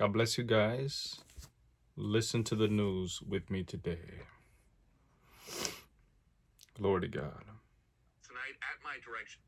God bless you guys. Listen to the news with me today. Glory to God. Tonight at my direction.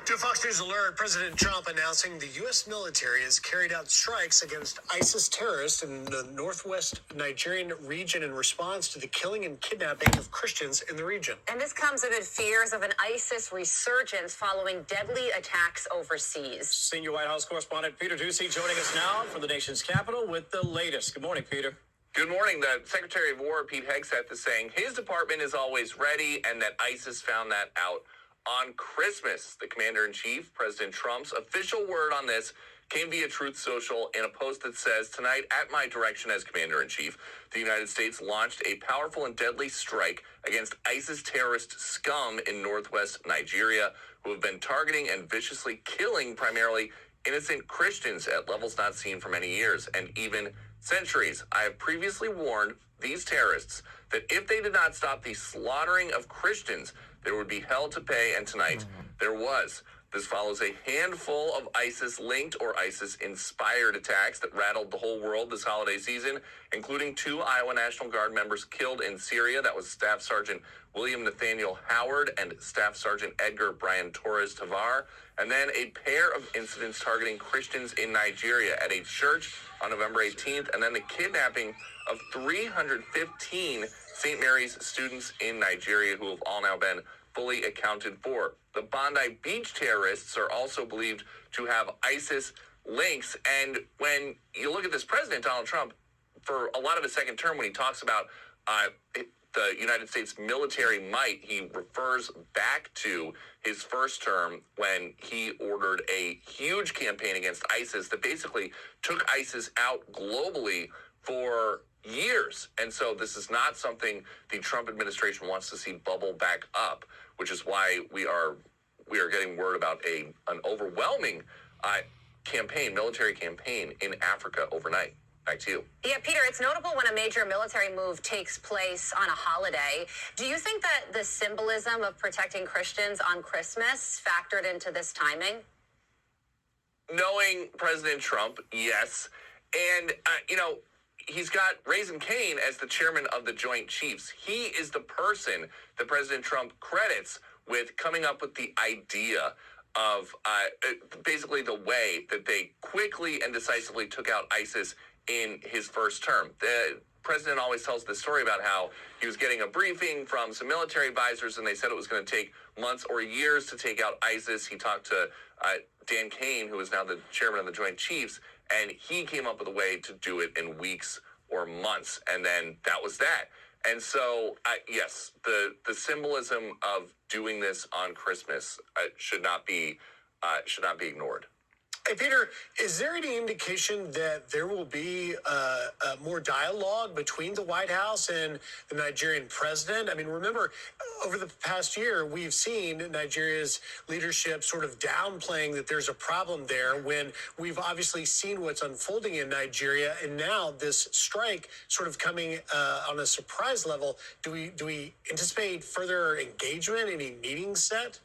To Fox News Alert, President Trump announcing the U.S. military has carried out strikes against ISIS terrorists in the northwest Nigerian region in response to the killing and kidnapping of Christians in the region. And this comes amid fears of an ISIS resurgence following deadly attacks overseas. Senior White House correspondent Pt3 joining us now from the nation's capital with the latest. Good morning, Peter. Good morning. The Secretary of War, Pete Hegseth, is saying his department is always ready and that ISIS found that out on Christmas. The commander-in-chief, President Trump's official word on this came via Truth Social in a post that says, tonight, at my direction as commander-in-chief, the United States launched a powerful and deadly strike against ISIS terrorist scum in northwest Nigeria, who have been targeting and viciously killing primarily innocent Christians at levels not seen for many years and even centuries. I have previously warned these terrorists that if they did not stop the slaughtering of Christians, there would be hell to pay, and tonight there was. This follows a handful of ISIS-linked or ISIS-inspired attacks that rattled the whole world this holiday season, including 2 Iowa National Guard members killed in Syria. That was Staff Sergeant William Nathaniel Howard and Staff Sergeant Edgar Brian Torres Tavar. And then a pair of incidents targeting Christians in Nigeria at a church on November 18th, and then the kidnapping of 315 St. Mary's students in Nigeria who have all now been fully accounted for. The Bondi Beach terrorists are also believed to have ISIS links. And when you look at this president, Donald Trump, for a lot of his second term, when he talks about the United States military might, he refers back to his first term when he ordered a huge campaign against ISIS that basically took ISIS out globally for years. And so this is not something the Trump administration wants to see bubble back up, which is why we are getting word about an overwhelming military campaign in Africa overnight. Back to you. Yeah, Peter, it's notable when a major military move takes place on a holiday. Do you think that the symbolism of protecting Christians on Christmas factored into this timing? Knowing President Trump, yes. And, he's got Raising Cane as the chairman of the Joint Chiefs. He is the person that President Trump credits with coming up with the idea of basically the way that they quickly and decisively took out ISIS in his first term. The president always tells this story about how he was getting a briefing from some military advisors and they said it was going to take months or years to take out ISIS. He talked to Dan Kane, who is now the chairman of the Joint Chiefs, and he came up with a way to do it in weeks or months. And then that was that. And so, yes, the symbolism of doing this on Christmas should not be ignored. Hey, Peter, is there any indication that there will be more dialogue between the White House and the Nigerian president? I mean, remember, over the past year, we've seen Nigeria's leadership sort of downplaying that there's a problem there when we've obviously seen what's unfolding in Nigeria. And now this strike sort of coming on a surprise level. Do we anticipate further engagement, any meetings set?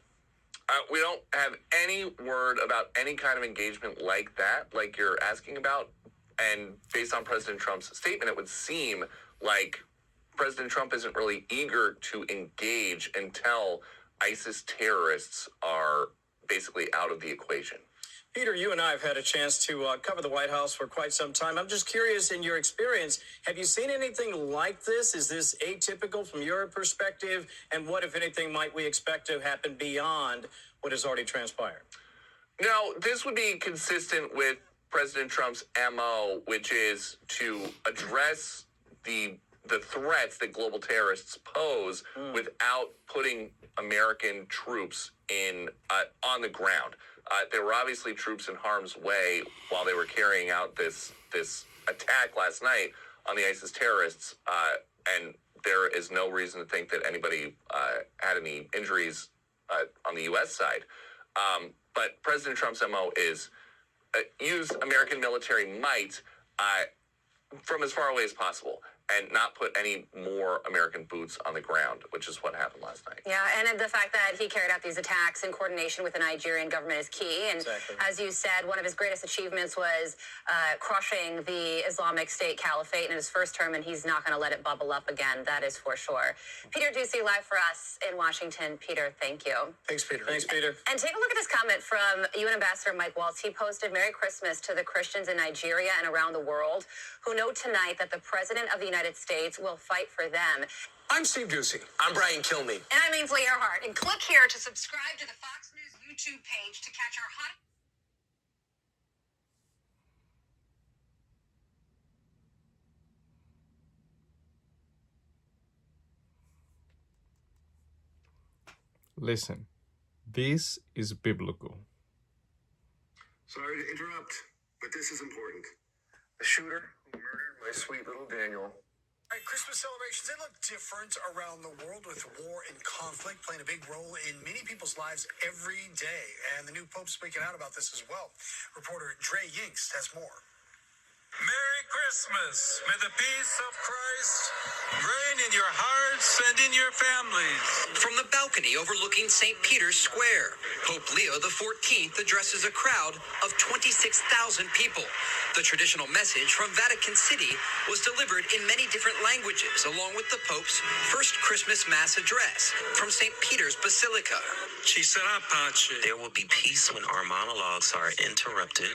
We don't have any word about any kind of engagement like that, like you're asking about. And based on President Trump's statement, it would seem like President Trump isn't really eager to engage until ISIS terrorists are basically out of the equation. Peter, you and I have had a chance to cover the White House for quite some time. I'm just curious, in your experience, have you seen anything like this? Is this atypical from your perspective? And what, if anything, might we expect to happen beyond what has already transpired? No, this would be consistent with President Trump's MO, which is to address the threats that global terrorists pose without putting American troops on the ground. There were obviously troops in harm's way while they were carrying out this attack last night on the ISIS terrorists, and there is no reason to think that anybody had any injuries on the U.S. side. But President Trump's MO is use American military might from as far away as possible. and not put any more American boots on the ground, which is what happened last night. Yeah, and the fact that he carried out these attacks in coordination with the Nigerian government is key. And as you said, one of his greatest achievements was crushing the Islamic State Caliphate in his first term, and he's not going to let it bubble up again. That is for sure. Peter Ducey, live for us in Washington. Peter, thank you. Thanks, Peter. Thanks, Peter. And take a look at this comment from UN Ambassador Mike Waltz. He posted, "Merry Christmas to the Christians in Nigeria and around the world who know tonight that the President of the United States will fight for them." I'm Steve Ducey. I'm Brian Kilmeade. And I'm Ainsley Earhart. And click here to subscribe to the Fox News YouTube page to catch our hot... Listen, this is biblical. Sorry to interrupt, but this is important. The shooter who murdered my sweet little Daniel. All right, Christmas celebrations, they look different around the world with war and conflict playing a big role in many people's lives every day. And the new Pope's speaking out about this as well. Reporter Dre Yingst has more. Merry Christmas. May the peace of Christ reign in your hearts and in your families. From the balcony overlooking St. Peter's Square, Pope Leo XIV addresses a crowd of 26,000 people. The traditional message from Vatican City was delivered in many different languages, along with the Pope's first Christmas Mass address from St. Peter's Basilica. Ci sarà pace. There will be peace when our monologues are interrupted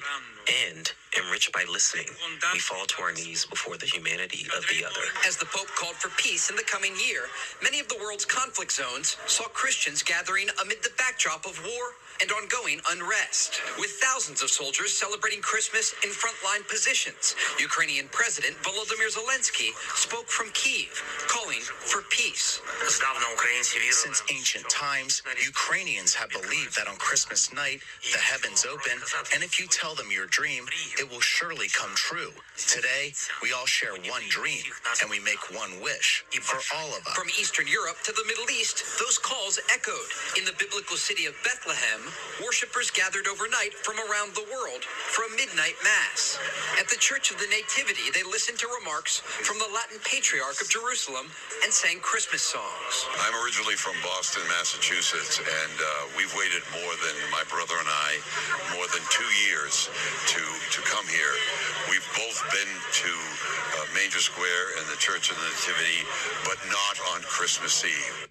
and enriched by listening. We fall to our knees before the humanity of the other. As the Pope called for peace in the coming year, many of the world's conflict zones saw Christians gathering amid the backdrop of war and ongoing unrest, with thousands of soldiers celebrating Christmas in frontline positions. Ukrainian President Volodymyr Zelensky spoke from Kyiv, calling for peace. Since ancient times, Ukrainians have believed that on Christmas night, the heavens open, and if you tell them your dream, it will surely come true. Today, we all share one dream, and we make one wish for all of us. From Eastern Europe to the Middle East, those calls echoed. In the biblical city of Bethlehem, worshippers gathered overnight from around the world for a midnight mass. At the Church of the Nativity, they listened to remarks from the Latin Patriarch of Jerusalem and sang Christmas songs. I'm originally from Boston, Massachusetts, and we've waited more than my brother and I, more than 2 years to come here. We've both been to Manger Square and the Church of the Nativity, but not on Christmas Eve.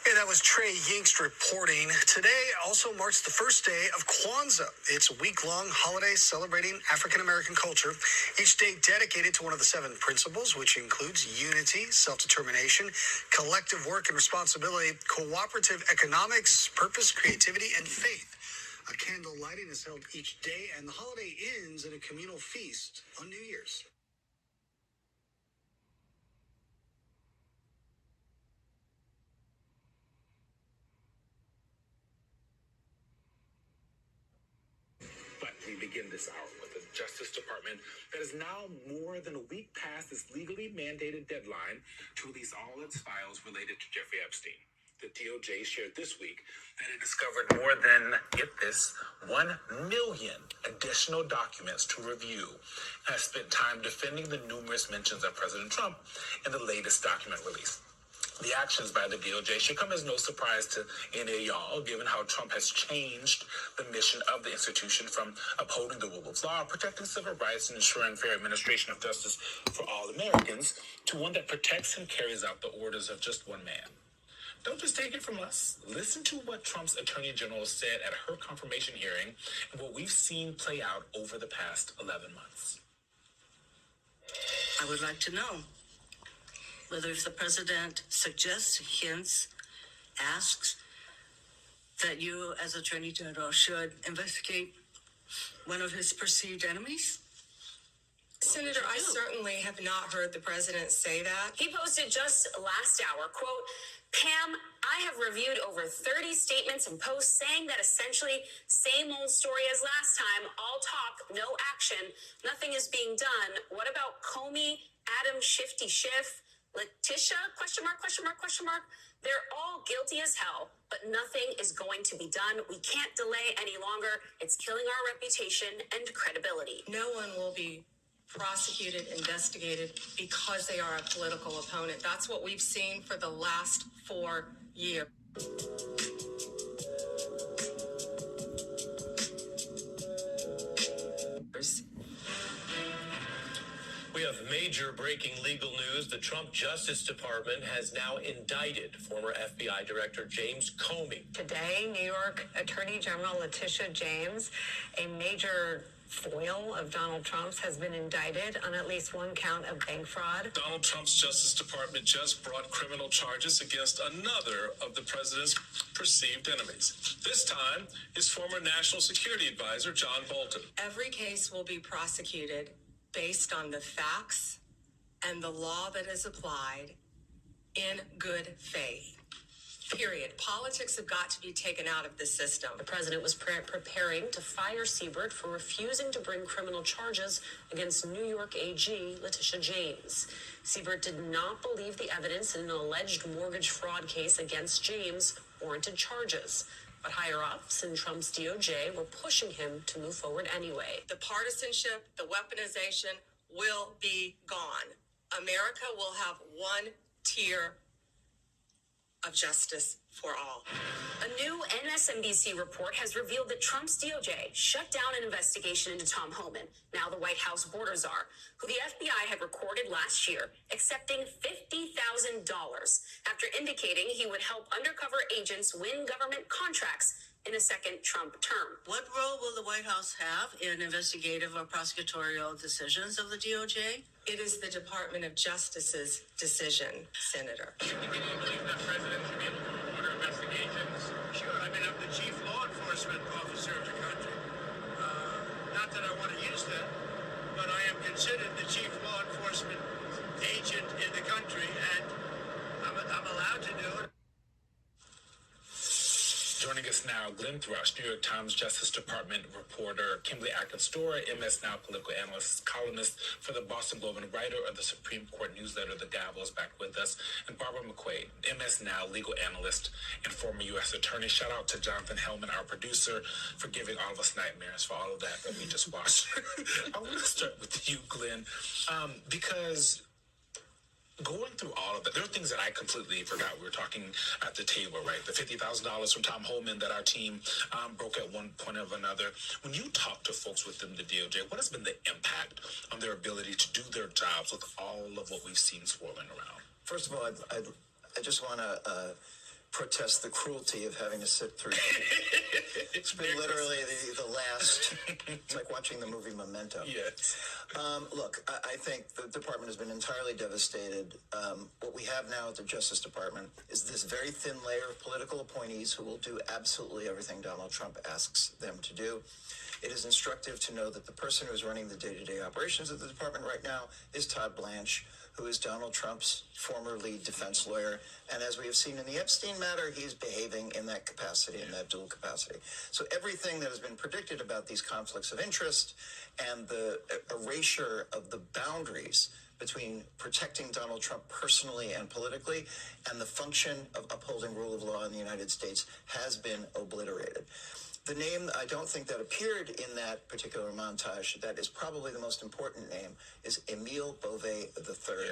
Yeah, that was Trey Yingst reporting. Today also marks the first day of Kwanzaa. It's a week-long holiday celebrating African-American culture, each day dedicated to one of the 7 principles, which includes unity, self-determination, collective work and responsibility, cooperative economics, purpose, creativity, and faith. A candle lighting is held each day, and the holiday ends at a communal feast on New Year's. We begin this hour with the Justice Department that is now more than a week past its legally mandated deadline to release all its files related to Jeffrey Epstein. The DOJ shared this week that it discovered more than, get this, 1 million additional documents to review, and has spent time defending the numerous mentions of President Trump in the latest document release. The actions by the DOJ should come as no surprise to any of y'all, given how Trump has changed the mission of the institution from upholding the rule of law, protecting civil rights, and ensuring fair administration of justice for all Americans, to one that protects and carries out the orders of just one man. Don't just take it from us. Listen to what Trump's Attorney General said at her confirmation hearing and what we've seen play out over the past 11 months. I would like to know whether if the president suggests, hints, asks that you as Attorney General should investigate one of his perceived enemies? Senator, I certainly have not heard the president say that. He posted just last hour, quote, "Pam, I have reviewed over 30 statements and posts saying that essentially same old story as last time, all talk, no action, nothing is being done. What about Comey, Adam Shifty Schiff, Letitia, question mark, question mark, question mark? They're all guilty as hell, but nothing is going to be done. We can't delay any longer. It's killing our reputation and credibility." No one will be prosecuted, investigated because they are a political opponent. That's what we've seen for the last 4 years. We have major breaking legal news. The Trump Justice Department has now indicted former FBI Director James Comey. Today, New York Attorney General Letitia James, a major foil of Donald Trump's, has been indicted on at least one count of bank fraud. Donald Trump's Justice Department just brought criminal charges against another of the president's perceived enemies. This time, his former national security advisor, John Bolton. Every case will be prosecuted based on the facts and the law that is applied in good faith. Period. Politics have got to be taken out of the system. The president was preparing to fire Siebert for refusing to bring criminal charges against New York AG Letitia James. Siebert did not believe the evidence in an alleged mortgage fraud case against James warranted charges. But higher-ups in Trump's DOJ were pushing him to move forward anyway. The partisanship, the weaponization will be gone. America will have one tier of justice for all. A new MSNBC report has revealed that Trump's DOJ shut down an investigation into Tom Homan, now the White House border czar, who the FBI had recorded last year accepting $50,000 after indicating he would help undercover agents win government contracts in a second Trump term. What role will the White House have in investigative or prosecutorial decisions of the DOJ? It is the Department of Justice's decision, Senator. Can you believe that President should be able to order investigations? Sure, I mean, I'm the chief law enforcement officer of the country. Not that I want to use that, but I am considered the chief law enforcement agent in the country, and I'm allowed to do it. Joining us now, Glenn Thrush, New York Times Justice Department reporter, Kimberly Atkins-Storer, MS Now political analyst, columnist for the Boston Globe, and writer of the Supreme Court newsletter, The Gavel, is back with us, and Barbara McQuaid, MS Now legal analyst and former U.S. attorney. Shout out to Jonathan Hellman, our producer, for giving all of us nightmares for all of that we just watched. I want to start with you, Glenn, because going through all of that, there are things that I completely forgot. We were talking at the table, right? The $50,000 from Tom Homan that our team broke at one point or another. When you talk to folks within the DOJ, what has been the impact on their ability to do their jobs with all of what we've seen swirling around? First of all, I just want to protest the cruelty of having to sit through. It's been literally the last. It's like watching the movie Memento. Yes. Look, I think the department has been entirely devastated. What we have now at the Justice Department is this very thin layer of political appointees who will do absolutely everything Donald Trump asks them to do. It is instructive to know that the person who is running the day-to-day operations of the department right now is Todd Blanche, who is Donald Trump's former lead defense lawyer. And as we have seen in the Epstein matter, he's behaving in that capacity, in that dual capacity. So everything that has been predicted about these conflicts of interest and the erasure of the boundaries between protecting Donald Trump personally and politically and the function of upholding rule of law in the United States has been obliterated. The name, I don't think that appeared in that particular montage, that is probably the most important name, is Emile Beauvais III,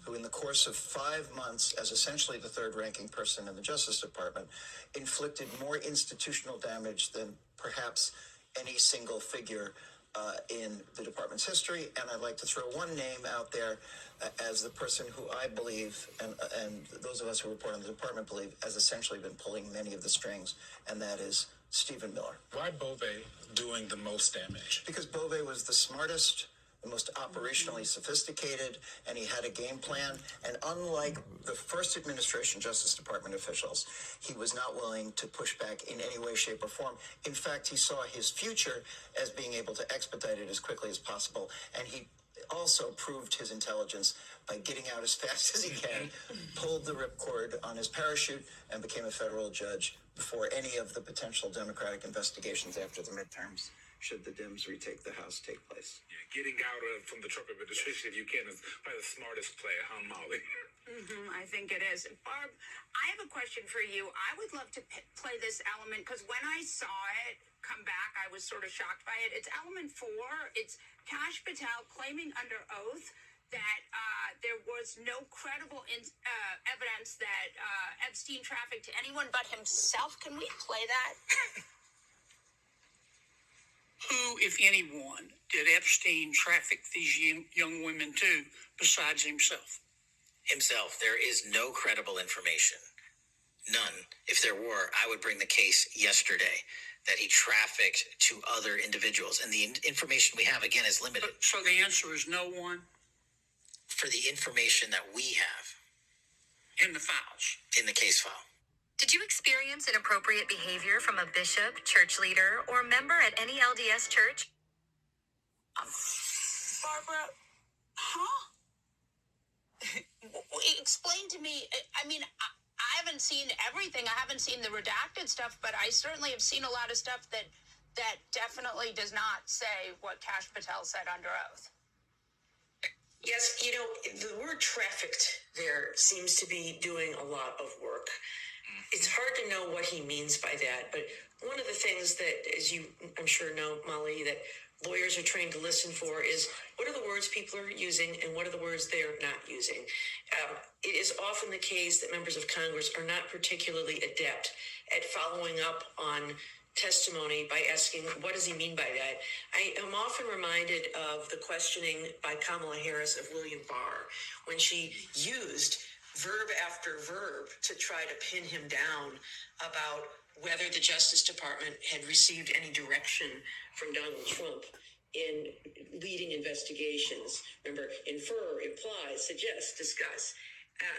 who in the course of 5 months, as essentially the third-ranking person in the Justice Department, inflicted more institutional damage than perhaps any single figure in the department's history. And I'd like to throw one name out there as the person who I believe, and those of us who report on the department believe, has essentially been pulling many of the strings, and that is Stephen Miller. Why Beauvais doing the most damage? Because Beauvais was the smartest, the most operationally sophisticated, and he had a game plan. And unlike the first administration Justice Department officials, he was not willing to push back in any way, shape, or form. In fact, he saw his future as being able to expedite it as quickly as possible. And he also proved his intelligence by getting out as fast as he can, pulled the ripcord on his parachute, and became a federal judge before any of the potential Democratic investigations after the midterms, should the Dems retake the House, take place. Yeah, getting out from the Trump administration, if you can, is probably the smartest play, huh, Molly? I think it is. Barb, I have a question for you. I would love to play this element because when I saw it, come back. I was sort of shocked by it. It's element 4. It's Kash Patel claiming under oath that there was no credible evidence that Epstein trafficked to anyone but himself. Can we play that? Who, if anyone, did Epstein traffic these young women to besides himself? Himself. There is no credible information. None. If there were, I would bring the case yesterday that he trafficked to other individuals. And the information we have, again, is limited. So the answer is no one? For the information that we have. In the files? In the case file. Did you experience inappropriate behavior from a bishop, church leader, or member at any LDS church? Barbara, huh? Explain to me. I mean, I haven't seen everything. I haven't seen the redacted stuff, but I certainly have seen a lot of stuff that definitely does not say what Kash Patel said under oath. Yes, the word trafficked there seems to be doing a lot of work. It's hard to know what he means by that, but one of the things that, as you, I'm sure know, Molly, that lawyers are trained to listen for is what are the words people are using and what are the words they are not using. It is often the case that members of Congress are not particularly adept at following up on testimony by asking, what does he mean by that? I am often reminded of the questioning by Kamala Harris of William Barr when she used verb after verb to try to pin him down about whether the Justice Department had received any direction from Donald Trump in leading investigations. Remember, infer, imply, suggest, discuss.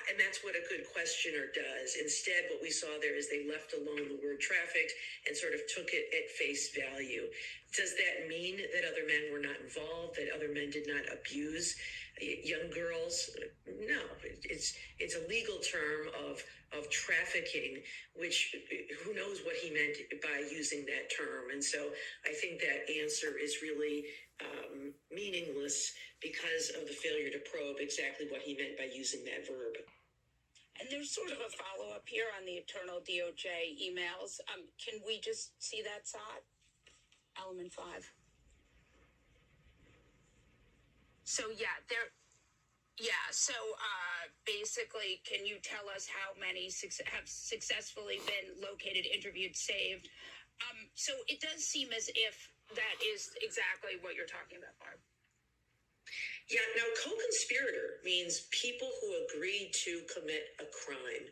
And that's what a good questioner does. Instead, what we saw there is they left alone the word trafficked and sort of took it at face value. Does that mean that other men were not involved, that other men did not abuse young girls? No, it's a legal term of trafficking, which who knows what he meant by using that term. And so I think that answer is really meaningless because of the failure to probe exactly what he meant by using that verb. And there's sort of a follow-up here on the internal DOJ emails. Can we just see that, Saad? Element 5. So, basically, can you tell us how many have successfully been located, interviewed, saved? So it does seem as if that is exactly what you're talking about, Barb. Yeah, now co-conspirator means people who agreed to commit a crime.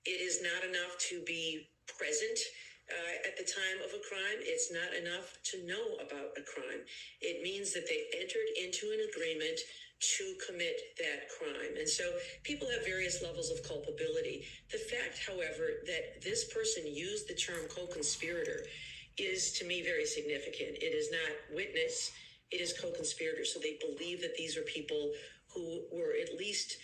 It is not enough to be present at the time of a crime. It's not enough to know about a crime. It means that they entered into an agreement to commit that crime. And so people have various levels of culpability. The fact, however, that this person used the term co-conspirator is, to me, very significant. It is not witness, it is co-conspirator. So they believe that these are people who were at least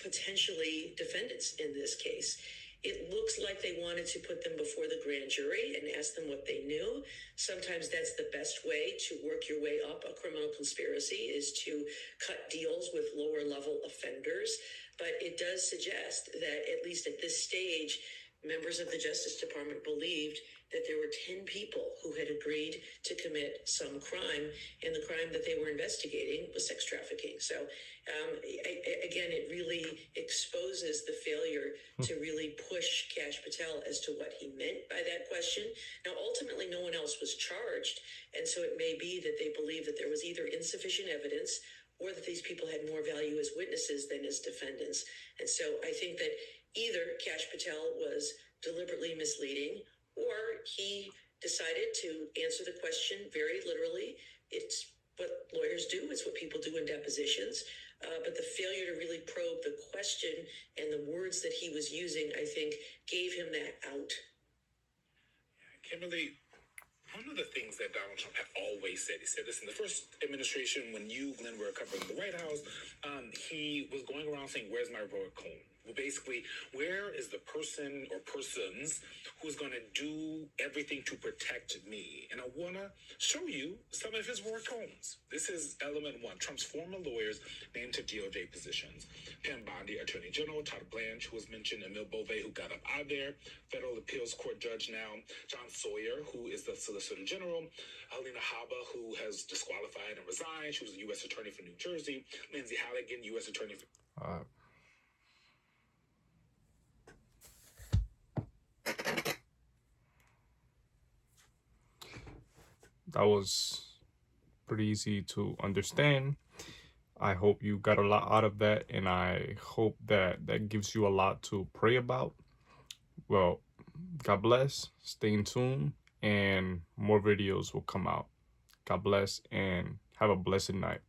potentially defendants in this case. It looks like they wanted to put them before the grand jury and ask them what they knew. Sometimes that's the best way to work your way up a criminal conspiracy, is to cut deals with lower level offenders. But it does suggest that, at least at this stage, members of the Justice Department believed that there were 10 people who had agreed to commit some crime, and the crime that they were investigating was sex trafficking. So, again, it really exposes the failure to really push Kash Patel as to what he meant by that question. Now, ultimately, no one else was charged, and so it may be that they believe that there was either insufficient evidence or that these people had more value as witnesses than as defendants. And so I think that either Kash Patel was deliberately misleading, or he decided to answer the question very literally. It's what lawyers do. It's what people do in depositions. But the failure to really probe the question and the words that he was using, I think, gave him that out. Kimberly, one of the things that Donald Trump had always said, he said this in the first administration when you, Glenn, were covering the White House, he was going around saying, where's my heroic home? Basically, where is the person or persons who's going to do everything to protect me? And I want to show you some of his war tones. This is element one. Trump's former lawyers named to DOJ positions. Pam Bondi, Attorney General, Todd Blanche, who was mentioned, Emil Bove, who got up out of there, Federal Appeals Court Judge now, John Sawyer, who is the Solicitor General, Alina Habba, who has disqualified and resigned. She was the U.S. Attorney for New Jersey, Lindsay Halligan, U.S. Attorney for... That was pretty easy to understand. I hope you got a lot out of that, and I hope that that gives you a lot to pray about. Well, God bless, stay in tune, and more videos will come out. God bless, and have a blessed night.